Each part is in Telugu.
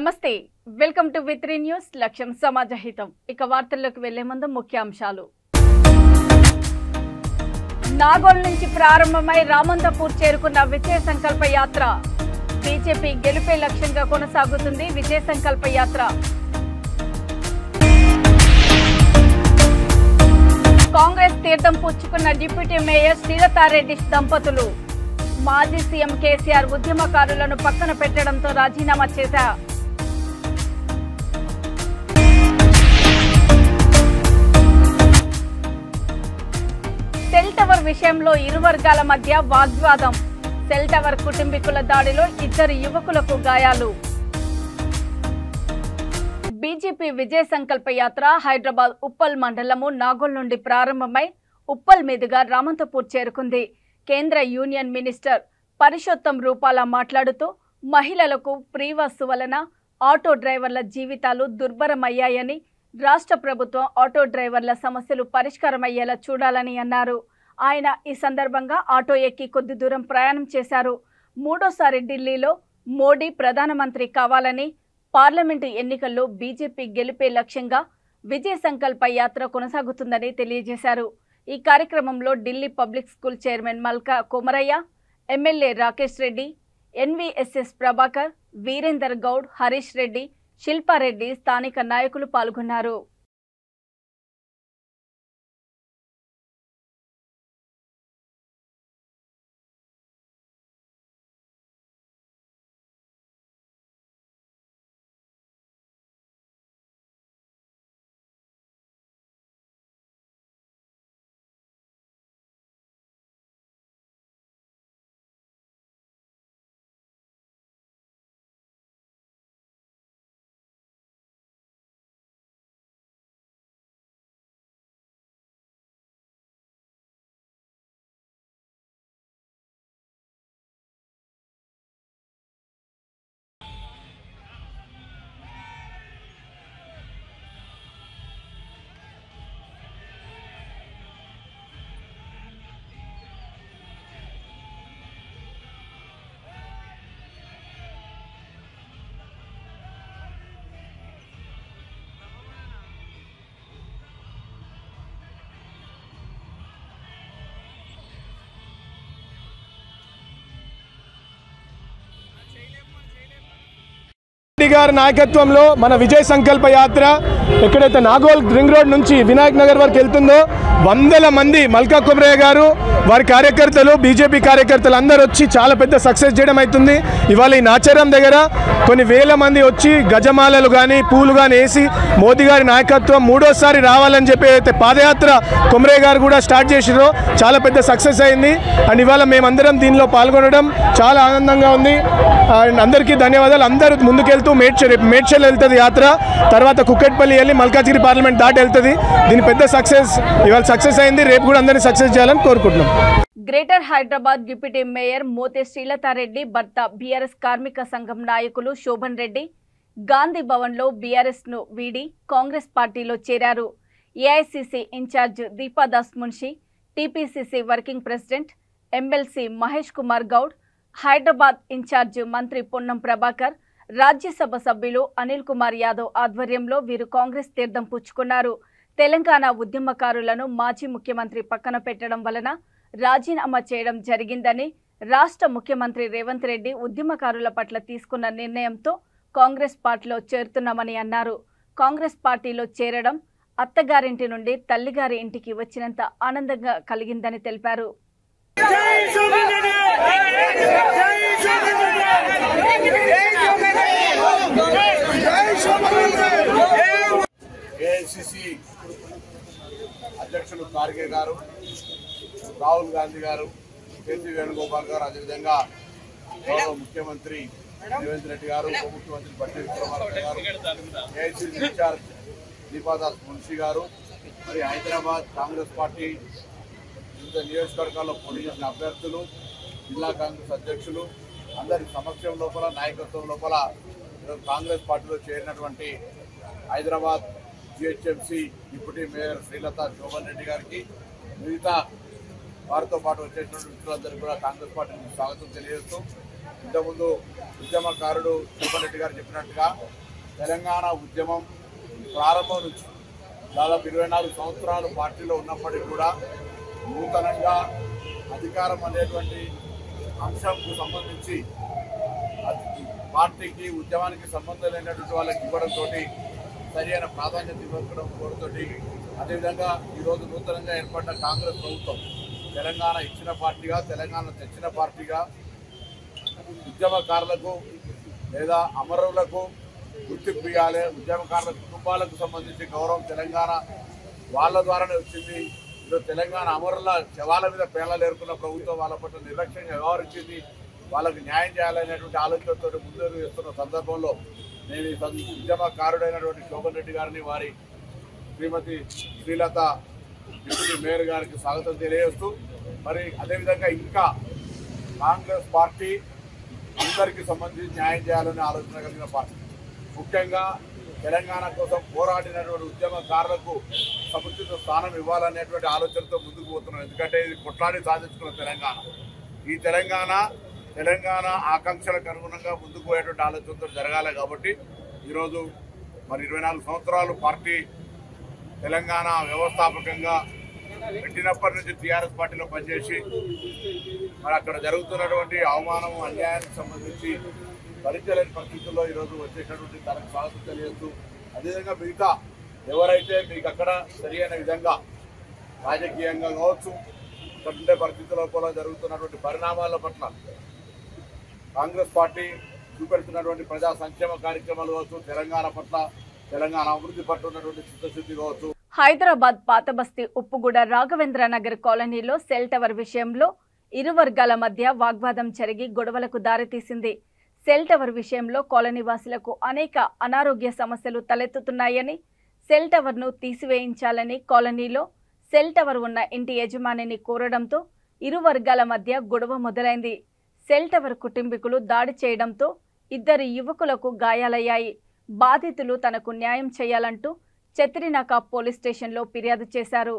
నమస్తే వెల్కమ్ టు వి3 న్యూస్ లక్ష్యం సమాజహితం ఇక వార్తల్లోకి వెళ్లే ముందు ముఖ్యాంశాలు నాగోల్ నుంచి ప్రారంభమై రామంతపూర్ చేరుకున్న విజయ సంకల్ప యాత్ర బీజేపీ గెలుపే లక్ష్యంగా కొనసాగుతుంది విజయ సంకల్ప యాత్ర కాంగ్రెస్ తీర్థం పుచ్చుకున్న డిప్యూటీ మేయర్ శ్రీలతారెడ్డి దంపతులు మాజీ సీఎం కేసీఆర్ ఉద్యమకారులను పక్కన పెట్టడంతో రాజీనామా చేశారు సెల్ టవర్ విషయంలో ఇరు వర్గాల మధ్య వాగ్వాదం సెల్ టవర్ కుటుంబీకుల దాడిలో ఇద్దరు యువకులకు గాయాలు బీజేపీ విజయ సంకల్ప యాత్ర హైదరాబాద్ ఉప్పల్ మండలము నాగోల్ నుండి ప్రారంభమై ఉప్పల్ మీదుగా రామంతపూర్ చేరుకుంది కేంద్ర యూనియన్ మినిస్టర్ పరిషోత్తం రూపాల మాట్లాడుతూ మహిళలకు ఫ్రీ బస్సు వలన ఆటో డ్రైవర్ల జీవితాలు దుర్భరమయ్యాయని రాష్ట్ర ప్రభుత్వం ఆటో డ్రైవర్ల సమస్యలు పరిష్కారమయ్యేలా చూడాలని అన్నారు ఆయన ఈ సందర్భంగా ఆటో ఎక్కి కొద్ది దూరం ప్రయాణం చేశారు మూడోసారి ఢిల్లీలో మోడీ ప్రధానమంత్రి కావాలని పార్లమెంటు ఎన్నికల్లో బీజేపీ గెలిపే లక్ష్యంగా విజయ సంకల్ప యాత్ర కొనసాగుతుందని తెలియజేశారు ఈ కార్యక్రమంలో ఢిల్లీ పబ్లిక్ స్కూల్ చైర్మన్ మల్కా కొమరయ్య ఎమ్మెల్యే రాకేష్ రెడ్డి ఎన్వీఎస్ఎస్ ప్రభాకర్ వీరేందర్ గౌడ్ హరీష్ రెడ్డి శిల్పారెడ్డి స్థానిక నాయకులు పాల్గొన్నారు గారి నాయకత్వంలో మన విజయ సంకల్ప యాత్ర ఎక్కడైతే నాగోల్ రింగ్ రోడ్ నుంచి వినాయక్ నగర్ వరకు వెళ్తుందో వందల మంది మల్కా కొమరయ్య గారు వారి కార్యకర్తలు బీజేపీ కార్యకర్తలు అందరూ వచ్చి చాలా పెద్ద సక్సెస్ చేయడం అవుతుంది ఇవాళ ఈ నాచారం దగ్గర కొన్ని వేల మంది వచ్చి గజమాలలు కానీ పూలు కానీ వేసి మోదీ గారి నాయకత్వం మూడోసారి రావాలని చెప్పి అయితే పాదయాత్ర కొమరయ్య గారు కూడా స్టార్ట్ చేసిరో చాలా పెద్ద సక్సెస్ అయింది అండ్ ఇవాళ మేమందరం దీనిలో పాల్గొనడం చాలా ఆనందంగా ఉంది అండ్ అందరికీ ధన్యవాదాలు అందరూ ముందుకెళ్తూ మేడ్చల్ వెళ్తుంది యాత్ర తర్వాత కుక్కట్పల్లి వెళ్ళి మల్కాజ్గిరి పార్లమెంట్ దాటి వెళ్తుంది దీని పెద్ద సక్సెస్ ఇవాళ సక్సెస్ అయింది రేపు కూడా అందరినీ సక్సెస్ చేయాలని కోరుకుంటున్నాం greater Hyderabad deputy mayor Mothe Srilatha Reddy భర్త బీఆర్ఎస్ కార్మిక సంఘం నాయకులు శోభన్ రెడ్డి గాంధీ భవన్లో బీఆర్ఎస్ ను వీడి కాంగ్రెస్ పార్టీలో చేరారు AICC in charge Deepa Das Munshi TPCC working president MLC Mahesh Kumar Goud Hyderabad in charge మంత్రి పొన్నం ప్రభాకర్ రాజ్యసభ సభ్యులు అనిల్ కుమార్ యాదవ్ ఆధ్వర్యంలో వీరు కాంగ్రెస్ తీర్థం పుచ్చుకున్నారు తెలంగాణ ఉద్యమకారులను మాజీ ముఖ్యమంత్రి పక్కన పెట్టడం వలన రాజీనామా చేయడం జరిగిందని రాష్ట్ర ముఖ్యమంత్రి రేవంత్ రెడ్డి ఉద్యమకారుల పట్ల తీసుకున్న నిర్ణయంతో కాంగ్రెస్ పార్టీలో చేరుతున్నామని అన్నారు కాంగ్రెస్ పార్టీలో చేరడం అత్తగారింటి నుండి తల్లిగారి ఇంటికి వచ్చినంత ఆనందంగా కలిగిందని తెలిపారు ఏఐసిసి అధ్యక్షులు ఖార్గే గారు రాహుల్ గాంధీ గారు కేసీ వేణుగోపాల్ గారు అదేవిధంగా గౌరవ ముఖ్యమంత్రి రేవంత్ రెడ్డి గారు ఉప ముఖ్యమంత్రి బట్టి విక్రమార్క గారు ఏఐసిసి ఇన్ఛార్జ్ దీపాదాస్ మున్షి గారు మరి హైదరాబాద్ కాంగ్రెస్ పార్టీ వివిధ నియోజకవర్గాల్లో పోటీ చేసిన అభ్యర్థులు జిల్లా కాంగ్రెస్ అధ్యక్షులు అందరి సమక్షం లోపల నాయకత్వం లోపల కాంగ్రెస్ పార్టీలో చేరినటువంటి Hyderabad GHMC deputy mayor Srilatha Shobhan Reddy గారికి మిగతా వారితో పాటు వచ్చేటువంటి మిత్రులందరికీ కూడా కాంగ్రెస్ పార్టీ స్వాగతం తెలియజేస్తూ ఇంతకుముందు ఉద్యమకారుడు తిరుపతి గారు చెప్పినట్టుగా తెలంగాణ ఉద్యమం ప్రారంభం నుంచి దాదాపు 24 సంవత్సరాలు పార్టీలో ఉన్నప్పటికీ కూడా నూతనంగా అధికారం అనేటువంటి అంశంకు సంబంధించి పార్టీకి ఉద్యమానికి సంబంధం లేనటువంటి వాళ్ళకి ఇవ్వడంతో సరైన ప్రాధాన్యత ఇవ్వడంతో అదేవిధంగా ఈరోజు నూతనంగా ఏర్పడ్డ కాంగ్రెస్ ప్రభుత్వం తెలంగాణ ఇచ్చిన పార్టీగా తెలంగాణ తెచ్చిన పార్టీగా ఉద్యమకారులకు లేదా అమరులకు గుర్తింపు ఇవ్వాలి, ఉద్యమకారుల కుటుంబాలకు సంబంధించి గౌరవం తెలంగాణ వాళ్ళ ద్వారానే వచ్చింది. ఈరోజు తెలంగాణ అమరుల శవాల మీద పేర్లు ఏర్కొన్న ప్రభుత్వం వాళ్ళ పట్ల నిర్లక్ష్యంగా వ్యవహరించింది. వాళ్ళకు న్యాయం చేయాలనేటువంటి ఆలోచనతో ముందుకు వేస్తున్న సందర్భంలో నేను ఈ ఉద్యమకారుడైనటువంటి శోభన్ రెడ్డి గారిని వారి శ్రీమతి శ్రీలత డిప్యూటీ మేయర్ గారికి స్వాగతం తెలియజేస్తూ మరి అదేవిధంగా ఇంకా కాంగ్రెస్ పార్టీ అందరికీ సంబంధించి న్యాయం చేయాలనే ఆలోచన కలిగిన పార్టీ, ముఖ్యంగా తెలంగాణ కోసం పోరాడినటువంటి ఉద్యమకారులకు సముచిత స్థానం ఇవ్వాలనేటువంటి ఆలోచనతో ముందుకు పోతున్నాం. ఎందుకంటే ఇది కొట్లాడి సాధించుకున్న తెలంగాణ, ఈ తెలంగాణ ఆకాంక్షలకు అనుగుణంగా ముందుకు పోయేటువంటి ఆలోచనతో జరగాలి. కాబట్టి ఈరోజు మరి 24 సంవత్సరాలు పార్టీ తెలంగాణ వ్యవస్థాపకంగా పెట్టినప్పటి నుంచి టీఆర్ఎస్ పార్టీలో పనిచేసి మరి అక్కడ జరుగుతున్నటువంటి అవమానం అన్యాయానికి సంబంధించి భరించలేని పరిస్థితుల్లో ఈరోజు వచ్చేటటువంటి తనకు స్వాగతం తెలియజేస్తూ అదేవిధంగా మిగతా ఎవరైతే మీకు అక్కడ సరైన విధంగా రాజకీయంగా కావచ్చు ఇక్కడ ఉండే పరిస్థితుల కూడా జరుగుతున్నటువంటి పరిణామాల పట్ల కాంగ్రెస్ పార్టీ చూపెడుతున్నటువంటి ప్రజా సంక్షేమ కార్యక్రమాలు కావచ్చు, తెలంగాణ పట్ల తెలంగాణ అభివృద్ధి పట్ల ఉన్నటువంటి చిత్తశుద్ధి కావచ్చు. హైదరాబాద్ పాతబస్తీ ఉప్పుగూడ రాఘవేంద్ర నగర్ కాలనీలో సెల్ టవర్ విషయంలో ఇరు వర్గాల మధ్య వాగ్వాదం జరిగి గొడవలకు దారితీసింది. సెల్ టవర్ విషయంలో కాలనీ వాసులకు అనేక అనారోగ్య సమస్యలు తలెత్తుతున్నాయని, సెల్ టవర్ను తీసివేయించాలని కాలనీలో సెల్ టవర్ ఉన్న ఇంటి యజమానిని కోరడంతో ఇరు వర్గాల మధ్య గొడవ మొదలైంది. సెల్ టవర్ కుటుంబీకులు దాడి చేయడంతో 2 యువకులకు గాయాలయ్యాయి. బాధితులు తనకు న్యాయం చేయాలంటూ చత్రినాక పోలీస్ స్టేషన్లో ఫిర్యాదు చేశారు.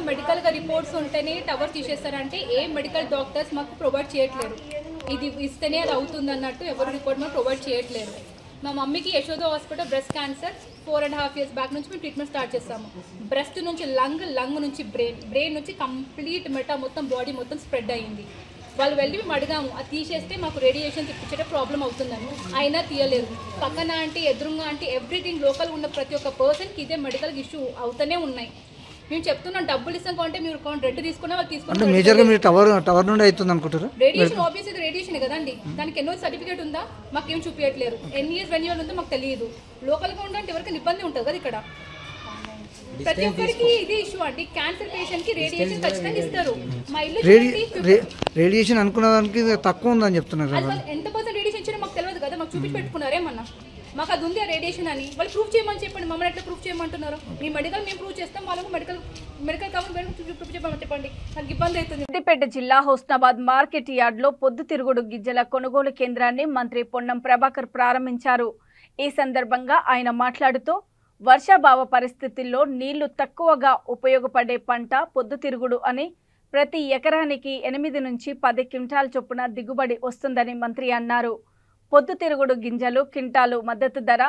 మెడికల్ గా రిపోర్ట్స్ ఉంటేనే టవర్ తీసేస్తారంటే ఏ మెడికల్ డాక్టర్స్ మాకు ప్రొవైడ్ చేయట్లేరు. ఇది ఇస్తేనే అది అవుతుంది అన్నట్టు ఎవరు రిపోర్ట్ మాకు ప్రొవైడ్ చేయట్లేరు. మా మమ్మీకి Yashoda hospital breast cancer 4.5 years back నుంచి మేము ట్రీట్మెంట్ స్టార్ట్ చేస్తాము. బ్రెస్ట్ నుంచి లంగ్ నుంచి బ్రెయిన్ నుంచి కంప్లీట్ మొత్తం బాడీ మొత్తం స్ప్రెడ్ అయ్యింది. వాళ్ళు వెళ్ళి మేము అడిగాము అది తీసేస్తే మాకు రేడియేషన్ ఇప్పించే ప్రాబ్లం అవుతుందని, అయినా తీయలేరు. పక్కన అంటే ఎదురుగా అంటే ఎవ్రీథింగ్ లోకల్ ఉన్న ప్రతి ఒక్క పర్సన్కి ఇదే మెడికల్ ఇష్యూ అవుతూనే ఉన్నాయి. మేము చెప్తున్నాం డబ్బులు ఇస్తాం కొంటే మీరు రెడ్ తీసుకున్నా వాళ్ళు తీసుకుంటారు. మేజర్గా మీరు టవర్ నుండి అవుతుంది అనుకుంటారు. రేడియేషన్ ఆబ్వియస్ ఇది రేడియేషన్ కదండి, దానికి ఎన్నో సర్టిఫికేట్ ఉందా మాకేం చూపించట్లేరు. వెన్యూర్ ఉందో మాకు తెలియదు. లోకల్గా ఉంటే ఎవరికైనా ఇబ్బంది ఉంటుంది కదా. ఇక్కడ ప్రతి ఒక్కరికి ఇది ఇష్యూ అండి. క్యాన్సర్ పేషెంట్ కి రేడియేషన్ ఖచ్చితంగా ఇస్తారు. మా ఇల్లు రేడియేషన్ అనుకున్న దానికి తక్కువ ఉందని చెప్తున్నారు కదా. ఎంత పర్సెంట్ రేడియేషన్ ఇచ్చారో మాకు తెలియదు కదా. మాకు చూపించి పెట్టుకున్నారేమన్నా మాకు అది ఉంది ఆ రేడియేషన్ అని. వాళ్ళు ప్రూఫ్ చేయమని చెప్పండి. మమ్మల్ని ఎట్లా ప్రూఫ్ చేయమంటున్నారు? మీ మెడికల్ మేము ప్రూవ్ చేస్తాం, వాళ్ళకు మెడికల్ కావాలి ప్రూఫ్ చేయమని చెప్పండి. నాకు ఇబ్బంది అవుతుంది. సిద్దిపేట జిల్లా హుస్నాబాద్ మార్కెట్ యార్డ్లో పొద్దుతిరుగుడు గిజ్జల కొనుగోలు కేంద్రాన్ని మంత్రి పొన్నం ప్రభాకర్ ప్రారంభించారు. ఈ సందర్భంగా ఆయన మాట్లాడుతూ వర్షాభావ పరిస్థితుల్లో నీళ్లు తక్కువగా ఉపయోగపడే పంట పొద్దుతిరుగుడు అని ప్రతి ఎకరానికి 8 నుంచి 10 క్వింటాల్ చొప్పున దిగుబడి వస్తుందని మంత్రి అన్నారు. పొద్దుతిరుగుడు గింజలు క్వింటాలు మద్దతు ధర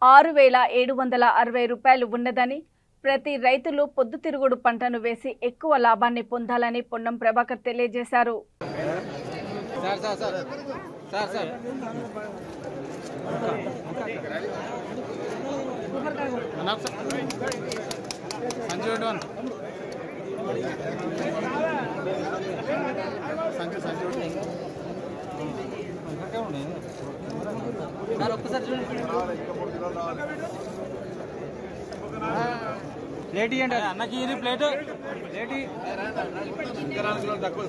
6,760 రూపాయలు ఉన్నదని, ప్రతి రైతులు పొద్దుతిరుగుడు పంటను వేసి ఎక్కువ లాభాన్ని పొందాలని పొన్నం ప్రభాకర్ తెలియజేశారు. ప్లేట్ ఇవ్వండి అన్నకి, ప్లేట్ తక్కువ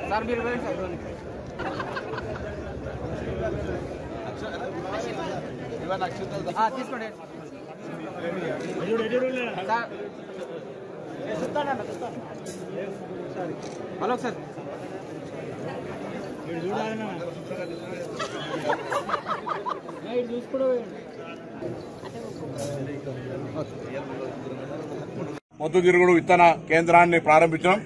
సార్ మీరు తీసుకోండి. హలో సార్, పొద్దుతిరుగుడు విత్తన కేంద్రాన్ని ప్రారంభించడం.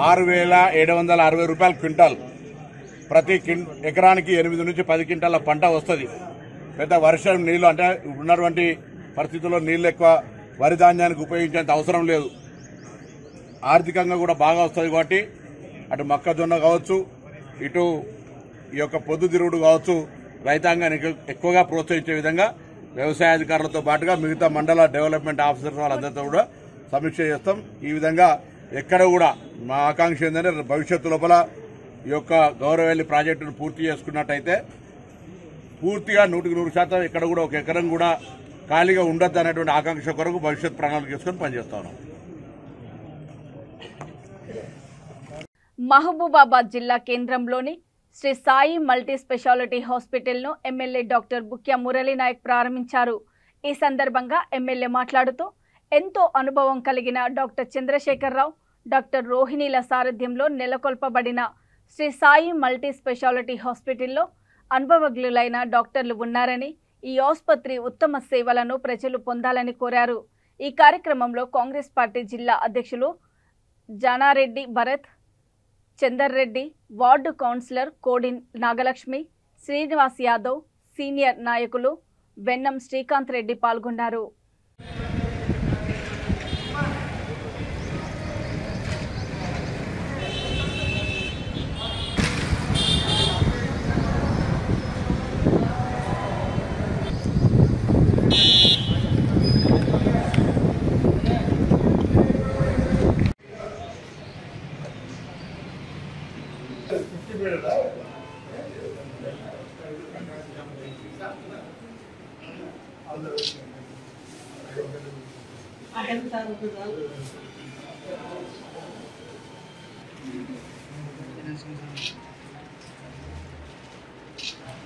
6,760 రూపాయల క్వింటాల్, ప్రతి ఎకరానికి 8 నుంచి 10 క్వింటాల పంట వస్తుంది. పెద్ద వర్షం నీళ్లు అంటే ఉన్నటువంటి పరిస్థితుల్లో నీళ్లు ఎక్కువ వరి ధాన్యానికి ఉపయోగించేంత అవసరం లేదు. ఆర్థికంగా కూడా బాగా వస్తుంది కాబట్టి అటు మొక్కజొన్న కావచ్చు, ఇటు ఈ యొక్క పొద్దుతిరుగుడు కావచ్చు, రైతాంగాన్ని ఎక్కువగా ప్రోత్సహించే విధంగా వ్యవసాయ అధికారులతో పాటుగా మిగతా మండల డెవలప్మెంట్ ఆఫీసర్స్ వాళ్ళందరితో కూడా సమీక్ష చేస్తాం. ఈ విధంగా ఎక్కడ కూడా మా ఆకాంక్ష ఏంటంటే భవిష్యత్తు లోపల ఈ యొక్క గౌరవెల్లి ప్రాజెక్టును పూర్తి చేసుకున్నట్టయితే పూర్తిగా 100% ఎక్కడ కూడా ఒక ఎకరం కూడా ఖాళీగా ఉండొద్దు అనేటువంటి ఆకాంక్ష కొరకు భవిష్యత్ ప్రణాళిక చేసుకుని పనిచేస్తా ఉన్నాం. మహబూబాబాద్ జిల్లా కేంద్రంలోని శ్రీ సాయి మల్టీ స్పెషాలిటీ హాస్పిటల్ను ఎమ్మెల్యే డాక్టర్ బుక్యా మురళీనాయక్ ప్రారంభించారు. ఈ సందర్భంగా ఎమ్మెల్యే మాట్లాడుతూ ఎంతో అనుభవం కలిగిన డాక్టర్ చంద్రశేఖరరావు, డాక్టర్ రోహిణీల సారథ్యంలో నెలకొల్పబడిన శ్రీ సాయి మల్టీ స్పెషాలిటీ హాస్పిటల్లో అనుభవజ్ఞులైన డాక్టర్లు ఉన్నారని, ఈ ఆసుపత్రి ఉత్తమ సేవలను ప్రజలు పొందాలని కోరారు. ఈ కార్యక్రమంలో కాంగ్రెస్ పార్టీ జిల్లా అధ్యక్షులు జానారెడ్డి భరత్, చందర్ రెడ్డి, వార్డు కౌన్సిలర్ కోడి నాగలక్ష్మి, శ్రీనివాస్ యాదవ్, సీనియర్ నాయకులు వెన్నం శ్రీకాంత్ రెడ్డి పాల్గొన్నారు.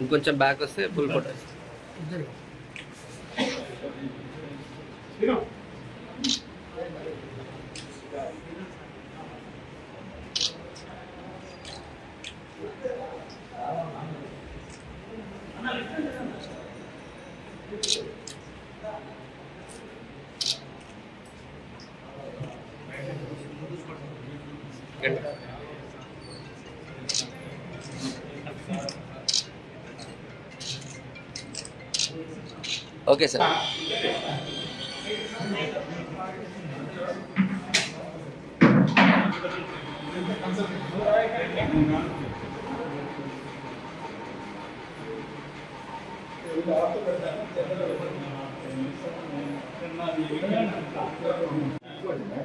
ఇంకొంచెం బ్యాక్ వస్తే full photo. Okay sir.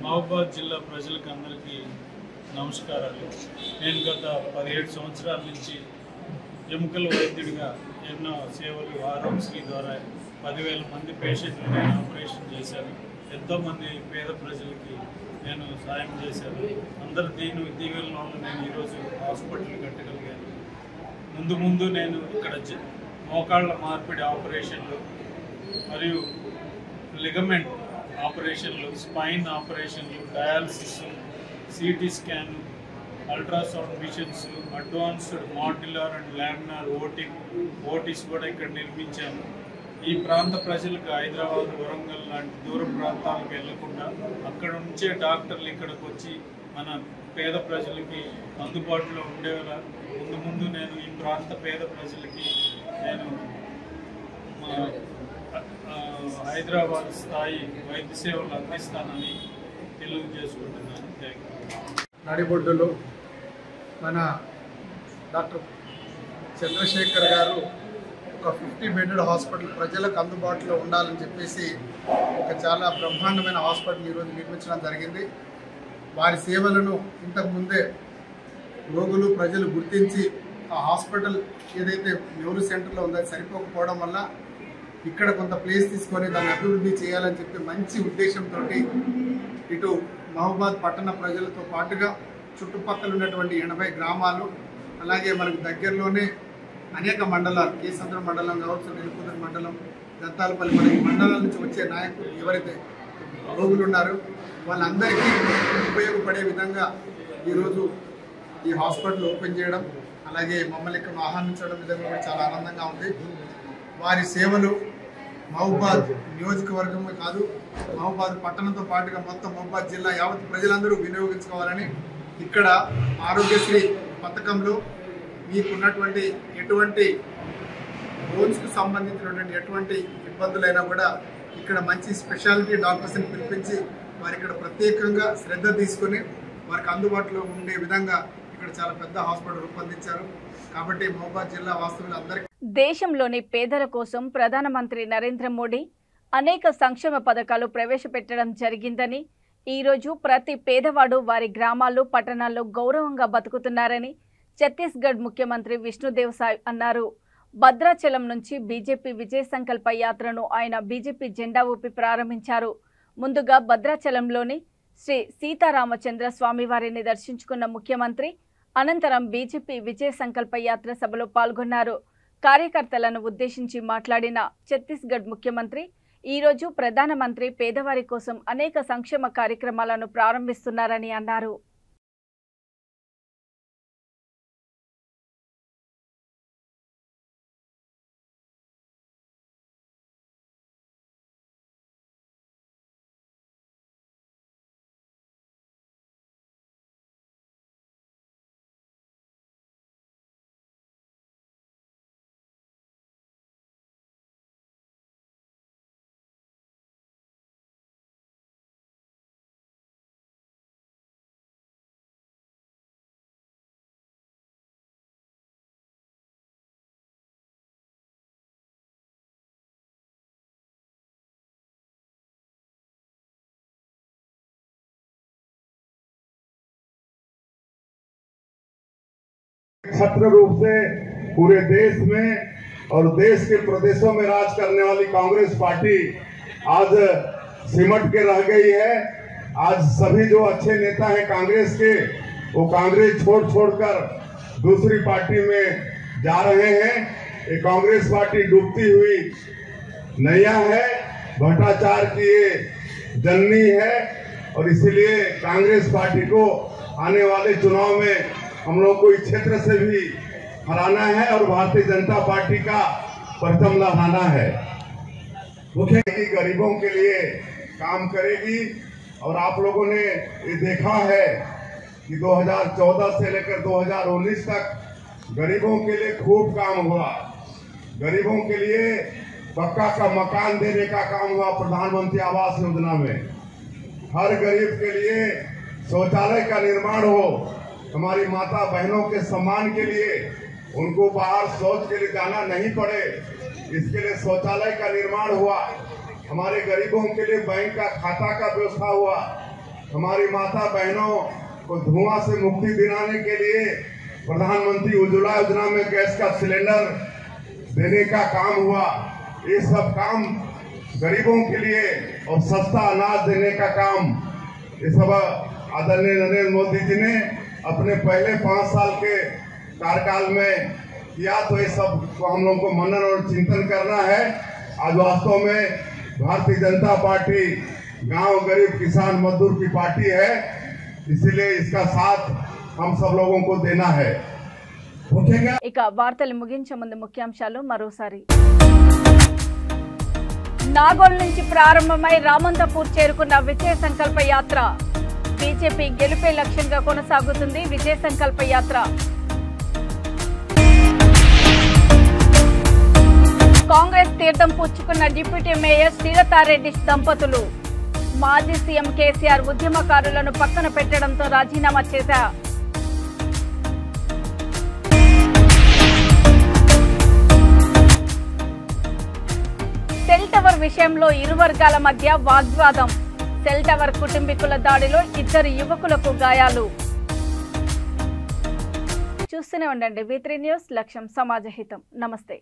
Mahabubabad జిల్లా ప్రజలకు అందరికీ నమస్కారాలు. నేను గత 17 సంవత్సరాల నుంచి ఎముకల వైద్యుడిగా ఎన్నో సేవలు ఆరోగ్యశ్రీ ద్వారా 10,000 మంది పేషెంట్లు నేను ఆపరేషన్ చేశాను. ఎంతోమంది పేద ప్రజలకి నేను సాయం చేశాను. అందరి దీవెనల వల్ల నేను ఈరోజు హాస్పిటల్ కట్టగలిగాను. ముందు నేను ఇక్కడ మోకాళ్ళ మార్పిడి ఆపరేషన్లు మరియు లిగమెంట్ ఆపరేషన్లు, స్పైన్ ఆపరేషన్లు, dialysis, CT scan, ultrasound machines, advanced modular and laminar ఓటీస్ కూడా ఇక్కడ నిర్మించాము. ఈ ప్రాంత ప్రజలకు హైదరాబాద్, వరంగల్ లాంటి దూర ప్రాంతాలకు వెళ్లకుండా అక్కడ నుంచే డాక్టర్లు ఇక్కడికి వచ్చి మన పేద ప్రజలకి అందుబాటులో ఉండేలా ముందు నేను ఈ ప్రాంత పేద ప్రజలకి నేను హైదరాబాద్ స్థాయి వైద్య సేవలు అందిస్తానని తెలియజేసుకుంటున్నాను. Thank you. నడిబొడ్డులో మన డాక్టర్ చంద్రశేఖర్ గారు ఒక 50 బెడెడ్ హాస్పిటల్ ప్రజలకు అందుబాటులో ఉండాలని చెప్పేసి ఒక చాలా బ్రహ్మాండమైన హాస్పిటల్ ఈరోజు నిర్మించడం జరిగింది. వారి సేవలను ఇంతకుముందే రోగులు ప్రజలు గుర్తించి ఆ హాస్పిటల్ ఏదైతే న్యూరో సెంటర్లో ఉందో సరిపోకపోవడం వల్ల ఇక్కడ కొంత ప్లేస్ తీసుకొని దాన్ని అభివృద్ధి చేయాలని చెప్పి మంచి ఉద్దేశంతో ఇటు మహబూబాద్ పట్టణ ప్రజలతో పాటుగా చుట్టుపక్కల ఉన్నటువంటి 80 గ్రామాలు, అలాగే మనకు దగ్గరలోనే అనేక మండలాలు, కేసంద్రం మండలం కావచ్చు, నెలకొండ మండలం, దత్తాలపల్లి, మన ఈ మండలాల నుంచి వచ్చే నాయకులు ఎవరైతే రోగులు ఉన్నారో వాళ్ళందరికీ ఉపయోగపడే విధంగా ఈరోజు ఈ హాస్పిటల్ ఓపెన్ చేయడం, అలాగే మమ్మల్ని ఇక్కడ ఆహ్వానించడం విధంగా కూడా చాలా ఆనందంగా ఉంది. వారి సేవలు మహబూబాద్ నియోజకవర్గమే కాదు, మహబూబాద్ పట్టణంతో పాటుగా మొత్తం మహబూబాద్ జిల్లా యావత్ ప్రజలందరూ వినియోగించుకోవాలని ఇక్కడ ఆరోగ్యశ్రీ పథకంలో మీకున్నటువంటి ఎటువంటి బోన్స్కు సంబంధించినటువంటి ఎటువంటి ఇబ్బందులైనా కూడా ఇక్కడ మంచి స్పెషాలిటీ డాక్టర్స్ని పిలిపించి వారి ఇక్కడ ప్రత్యేకంగా శ్రద్ధ తీసుకుని వారికి అందుబాటులో ఉండే విధంగా ఇక్కడ చాలా పెద్ద హాస్పిటల్ రూపొందించారు. కాబట్టి మహబూబాద్ జిల్లా వాస్తవులు అందరికీ దేశంలోని పేదల కోసం ప్రధానమంత్రి నరేంద్ర మోడీ అనేక సంక్షేమ పథకాలు ప్రవేశపెట్టడం జరిగిందని, ఈరోజు ప్రతి పేదవాడు వారి గ్రామాల్లో, పట్టణాల్లో గౌరవంగా బతుకుతున్నారని ఛత్తీస్గఢ్ ముఖ్యమంత్రి విష్ణుదేవ్ సాయ్ అన్నారు. భద్రాచలం నుంచి బీజేపీ విజయ సంకల్ప యాత్రను ఆయన బీజేపీ జెండా ఊపి ప్రారంభించారు. ముందుగా భద్రాచలంలోని శ్రీ సీతారామచంద్ర స్వామివారిని దర్శించుకున్న ముఖ్యమంత్రి అనంతరం బీజేపీ విజయ సంకల్ప యాత్ర సభలో పాల్గొన్నారు. కార్యకర్తలను ఉద్దేశించి మాట్లాడిన ఛత్తీస్గఢ్ ముఖ్యమంత్రి ఈరోజు ప్రధానమంత్రి పేదవారి కోసం అనేక సంక్షేమ కార్యక్రమాలను ప్రారంభిస్తున్నారని అన్నారు. छत्र रूप से पूरे देश में और देश के प्रदेशों में राज करने वाली कांग्रेस पार्टी आज सिमट के रह गई है। आज सभी जो अच्छे नेता हैं कांग्रेस के, वो कांग्रेस छोड़कर दूसरी पार्टी में जा रहे हैं। ये कांग्रेस पार्टी डूबती हुई नैया है, भ्रष्टाचार की ये जननी है और इसलिए कांग्रेस पार्टी को आने वाले चुनाव में हम लोग को इस क्षेत्र से भी हराना है और भारतीय जनता पार्टी का परचम लहराना है। मुख्यमंत्री गरीबों के लिए काम करेगी और आप लोगों ने ये देखा है कि 2014 से लेकर 2019 तक गरीबों के लिए खूब काम हुआ। गरीबों के लिए पक्का का मकान देने का काम हुआ प्रधानमंत्री आवास योजना में। हर गरीब के लिए शौचालय का निर्माण हो, हमारी माता बहनों के सम्मान के लिए उनको बाहर शौच के लिए जाना नहीं पड़े, इसके लिए शौचालय का निर्माण हुआ। हमारे गरीबों के लिए बैंक का खाता का व्यवस्था हुआ। हमारी माता बहनों को धुआं से मुक्ति दिलाने के लिए प्रधानमंत्री उज्ज्वला योजना में गैस का सिलेंडर देने का काम हुआ। ये सब काम गरीबों के लिए और सस्ता अनाज देने का काम ये सब आदरणीय नरेंद्र मोदी जी ने अपने पहले 5 साल के कार्यकाल में किया। तो ये सब को हम लोगों को मनन और चिंतन करना है। आज वास्तव में भारतीय जनता पार्टी गांव गरीब किसान मजदूर की पार्टी है, इसलिए इसका साथ हम सब लोगों को देना है। ఇక వార్తలు ముగించే ముందు ముఖ్యాంశాలు మరోసారి. నాగోల్ నుంచి ప్రారంభమై రామంతపూర్ చేరుకున్న విజయ సంకల్ప యాత్ర. బీజేపీ గెలుపే లక్ష్యంగా కొనసాగుతుంది విజయ సంకల్ప యాత్ర. కాంగ్రెస్ తీర్థం పుచ్చుకున్న డిప్యూటీ మేయర్ శ్రీలతారెడ్డి దంపతులు. మాజీ సీఎం కేసీఆర్ ఉద్యమకారులను పక్కన పెట్టడంతో రాజీనామా చేశారు. సెల్ టవర్ విషయంలో ఇరు వర్గాల మధ్య వాగ్వాదం. సెల్ టవర్ కుటుంబీకుల దాడిలో 2 యువకులకు గాయాలు. చూస్తూనే ఉండండి V3 న్యూస్, లక్ష్యం సమాజహితం. నమస్తే.